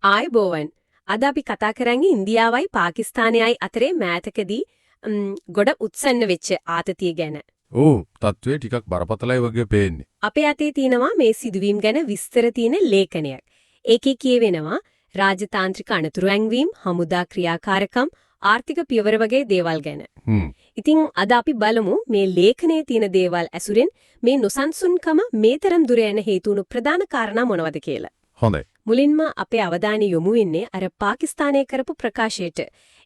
ආයුබෝවන්. අද අපි කතා කරන්නේ ඉන්දියාවයි පාකිස්තානයයි අතරේ මෑතකදී ගොඩ උත්සන්න වෙච්ච ආතතිය ගැන. ඔව්, තත්ත්වය ටිකක් බරපතලයි වගේ පේන්නේ. අපේ අතේ තියෙනවා මේ සිදුවීම් ගැන විස්තර තියෙන ලේඛනයක්. ඒකේ කියවෙනවා රාජතාන්ත්‍රික අනතුරු ඇංවීම්, හමුදා ක්‍රියාකාරකම්, ආර්ථික පියවර වගේ දේවල් ගැන. ඉතින් අද අපි බලමු මේ ලේඛනයේ තියෙන දේවල් ඇසුරෙන් මේ නොසන්සුන්කම මේ තරම් දුර යන හේතුණු ප්‍රධාන කාරණා මොනවද කියලා. හොඳයි. මුලින්ම අපේ අවධානය යොමු වෙන්නේ අර පාකිස්තානයේ කරපු ප්‍රකාශයට.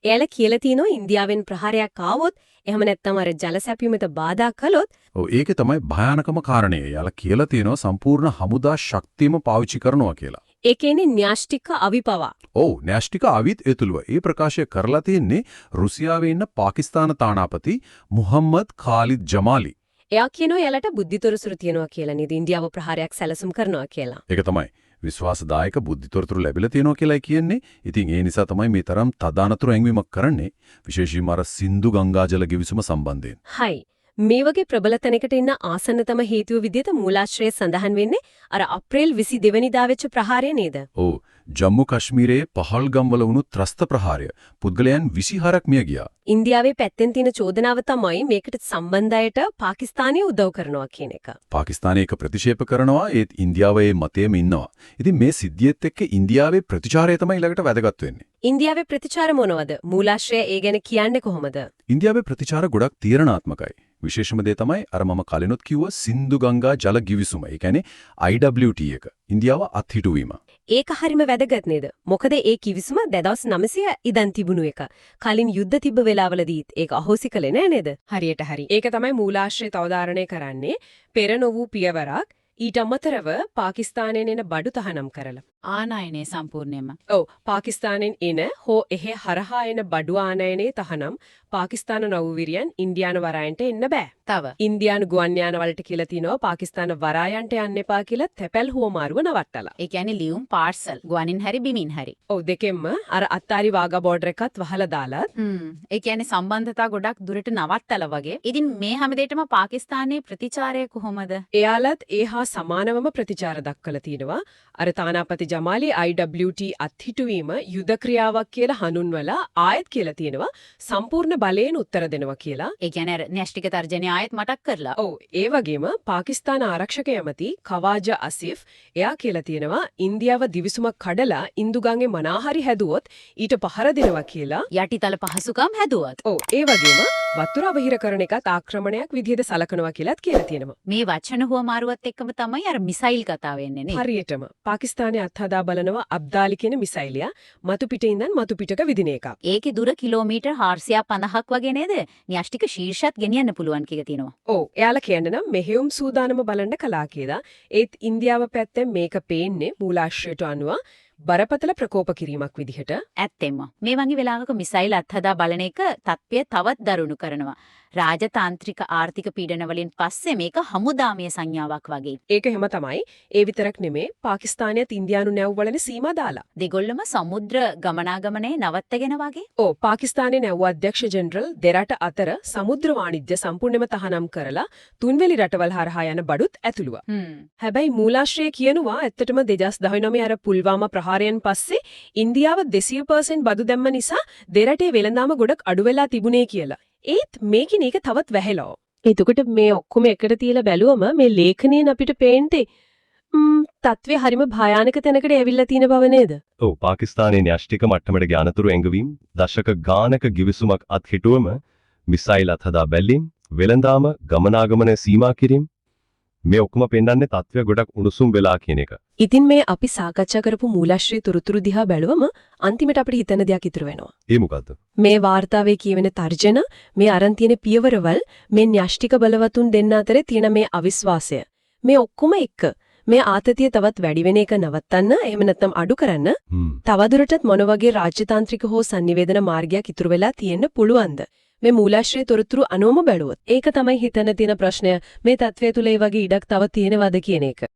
එයාලා කියලා තිනෝ ඉන්දියාවෙන් ප්‍රහාරයක් ආවොත් එහෙම නැත්නම් අර ජල සැපයීමට බාධා කළොත් ඔව්, ඒකේ තමයි භයානකම කාරණය. යාලා කියලා තියෙනවා සම්පූර්ණ හමුදා ශක්තියම පාවිච්චි කරනවා කියලා. ඒ කියන්නේ න්‍යාෂ්ටික අවිපවා. ඔව්, න්‍යාෂ්ටික අවිත් ඒතුළුව. ඒ ප්‍රකාශය කරලා තියෙන්නේ රුසියාවේ ඉන්න පාකිස්තාන තානාපති මුහම්මද් ખાලිද් ජමාලි. එයා කියනවා එයාලට බුද්ධිතොරතුරු තියෙනවා කියලා නේද ඉන්දියාව ප්‍රහාරයක් සැලසුම් කරනවා කියලා. ඒක තමයි. විශ්වාසදායක බුද්ධිතොරතුරු ලැබිලා තියෙනවා කියලා කියන්නේ. ඉතින් ඒ නිසා තමයි මේ තරම් තදානතුරු ඇඟවීමක් කරන්නේ, විශේෂයෙන්ම අර සින්දු ගංගා ජල ගිවිසුම සම්බන්ධයෙන්. හයි. මේ වගේ ප්‍රබල තැනකට ඉන්න ආසන්නතම හේතුව විදිහට මූලාශ්‍රයේ සඳහන් වෙන්නේ අර අප්‍රේල් 22 වෙනිදා වෙච්ච ප්‍රහාරය නේද? ඔව්, ජම්මු කාශ්මීරයේ පහල්ගම් වල වුණු ත්‍රස්ත ප්‍රහාරය. පුද්ගලයන් 24ක් මිය ගියා. ඉන්දියාවේ පැත්තෙන් තියෙන චෝදනාව තමයි මේකට සම්බන්ධයට පාකිස්තානය උදව් කරනවා කියන එක. පාකිස්තානය ඒක ප්‍රතික්ෂේප කරනවා, ඒත් ඉන්දියාවේ මතයේම ඉන්නවා. ඉතින් මේ සිද්ධියත් එක්ක ඉන්දියාවේ ප්‍රතිචාරය තමයි ඊළඟට වැදගත් වෙන්නේ. ඉන්දියාවේ ප්‍රතිචාර මොනවද? මූලාශ්‍රය ඒ ගැන කියන්නේ කොහොමද? ඉන්දියාවේ ප්‍රතිචාර ගොඩක් තීරණාත්මකයි. විශේෂම දේ තමයි අර මම කලිනුත් කිව්ව සින්දු ගංගා ජල ගිවිසුම. ඒ කියන්නේ IWT එක. ඉන්දියාව අත්හිටුවීම. ඒක හරිම වැදගත් නේද? මොකද ඒ කිවිසුම 2900 ඉඳන් තිබුණු එක. කලින් යුද්ධ තිබ්බ වෙලාවලදීත් ඒක අහෝසි කළේ නෑ නේද? හරියට හරි. ඒක තමයි මූලාශ්‍රය තවදාරණය කරන්නේ. පෙර නොවූ පියවරක් ඊට අමතරව පාකිස්තානයෙන් එන බඩු තහනම් කරලා. ආනයනයේ සම්පූර්ණයෙන්ම. ඔව්, පාකිස්තානෙන් එන හෝ එහෙ හරහා එන බඩු ආනයනයේ තහනම් පාකිස්තාන නෞවිරියන් ඉන්දියානු වරායන්ට එන්න බෑ. තව ඉන්දියානු ගුවන් යාන වලට කියලා තිනවා පාකිස්තාන වරායන්ට යන්න එපා කියලා තැපැල් හුවමාරුව නවත්තලා. ඒ කියන්නේ ලියුම් පාර්සල් ගුවනින් හරි බිමින් හරි. ඔව්, දෙකෙන්ම අර අත්තාරි වාගා බෝඩර් එකත් වහලා දාලා. ඒ කියන්නේ සම්බන්ධතා ගොඩක් දුරට නවත්තලා වගේ. ඉතින් මේ හැමදේටම පාකිස්තානයේ ප්‍රතිචාරය කොහොමද? එයාලත් ඒහා සමානවම ප්‍රතිචාර දක්වලා තිනවා. අර තානාපති ජමාලි IWT අත්හිටුවීම යුද ක්‍රියාවක් කියලා හඳුන්වලා ආයෙත් කියලා තියෙනවා සම්පූර්ණ බලයෙන් උත්තර දෙනවා කියලා. ඒ කියන්නේ අර න්‍යෂ්ටික තර්ජනය ආයෙත් මතක් කරලා. ඔව්, ඒ වගේම පාකිස්තාන ආරක්ෂක ඇමති කවාජා අසිෆ් එයා කියලා තියෙනවා ඉන්දියාව දිවිසුමක් කඩලා ඉන්දුගංගේ මනාහරි හැදුවොත් ඊට පහර දෙනවා කියලා. යටිතල පහසුකම් හැදුවත්. ඔව්, ඒ වගේම වතුර අවහිර කරන එකත් ආක්‍රමණයක් විදිහට සලකනවා කියලාත් කියලා තියෙනවා. මේ වචන හුවමාරුවත් එක්කම තමයි අර මිසයිල් කතාව එන්නේ නේ. හරියටම පාකිස්තානයේ අත්හදා බලනවා අබ්දාලි කියන මිසයිලියා මතු පිටේ ඉඳන් මතු පිටක විදින එකක්. ඒකේ දුර කිලෝමීටර් 450ක් වගේ නේද? න්‍යෂ්ටික ශීර්ෂත් ගෙනියන්න පුළුවන් කියලා තියෙනවා. ඔව්, එයාලා කියන්නේ නම් මෙහෙයුම් සූදානම බලන්න කලා කියලා. ඒත් ඉන්දියාව පැත්තෙන් මේක පේන්නේ මූලාශ්‍රයට අනුව බරපතල ප්‍රකෝප කිරීමක් විදිහට. ඇත්තෙන්ම මේ වගේ වෙලාවක මිසයිල් අත්හදා බලන එක තත්ත්වය තවත් දරුණු කරනවා. රාජතාන්ත්‍රික ආර්ථික පීඩන වලින් පස්සේ මේක හමුදාමය සංඥාවක් වගේ. ඒක එහෙම තමයි. ඒ විතරක් නෙමේ පාකිස්තානයත් ඉන්දියානු නැව් වලනේ සීමා දාලා. දෙගොල්ලම සමුද්‍ර ගමනාගමනයේ නවත්තගෙන වගේ. ඔව්, පාකිස්තානයේ නැව් අධ්‍යක්ෂ ජෙනරල් දෙරට අතර සමුද්‍ර වාණිජ්‍ය සම්පූර්ණයෙන්ම තහනම් කරලා තුන්වෙනි රටවල් හරහා යන බඩුත් ඇතුළුව. හැබැයි මූලාශ්‍රය කියනවා ඇත්තටම 2019 අර පුල්වාමා ප්‍රහාරයෙන් පස්සේ ඉන්දියාව 200% බදු දැම්ම නිසා දෙරටේ වෙළඳාම ගොඩක් අඩු වෙලා තිබුණේ කියලා. ඒත් මේකින් ඒක තවත් වැහෙලා. එතකොට මේ ඔක්කොම එකට තියලා බැලුවම මේ ලේඛනයෙන් අපිට පේන්නේ තත්ත්වය හරිම භයානක තැනකට ඇවිල්ලා තියෙන බව නේද? ඔව්, පාකිස්තානයේ න්‍යෂ්ටික මට්ටමට ඥානතුරු ඇඟවීම්, දශක ගානක ගිවිසුමක් අත්හිටුවම, මිසයිල් අත්හදා බැලීම්, වෙළඳාම ගමනාගමන සීමා කිරීම, මේ ඔක්කොම පෙන්වන්නේ තත්ත්වය ගොඩක් උණුසුම් වෙලා කියන එක. ඉතින් මේ අපි සාකච්ඡා කරපු මූලාශ්‍රයේ තොරතුරු දිහා බැලුවම අන්තිමට අපිට හිතන දෙයක් ඉතුරු වෙනවා. ඒ මොකද්ද? මේ වාර්තාවේ කියවෙන තර්ජන, මේ අරන් තියෙන පියවරවල්, මේ න්‍යෂ්ටික බලවතුන් දෙන්න අතරේ තියෙන මේ අවිශ්වාසය, මේ ඔක්කොම එක්ක මේ ආතතිය තවත් වැඩි වෙන එක නවත්තන්න, එහෙම නැත්නම් අඩු කරන්න තවදුරටත් මොන වගේ රාජ්‍යතාන්ත්‍රික හෝ sannivedana මාර්ගයක් ඉතුරු වෙලා තියෙන්න පුළුවන්ද? මේ මූලාශ්‍රයේ තොරතුරු අනුවම බැලුවොත් ඒක තමයි හිතන තියෙන ප්‍රශ්නය. මේ තත්ත්වය තුල ඒ වගේ ඉඩක් තව තියෙනවද කියන එක.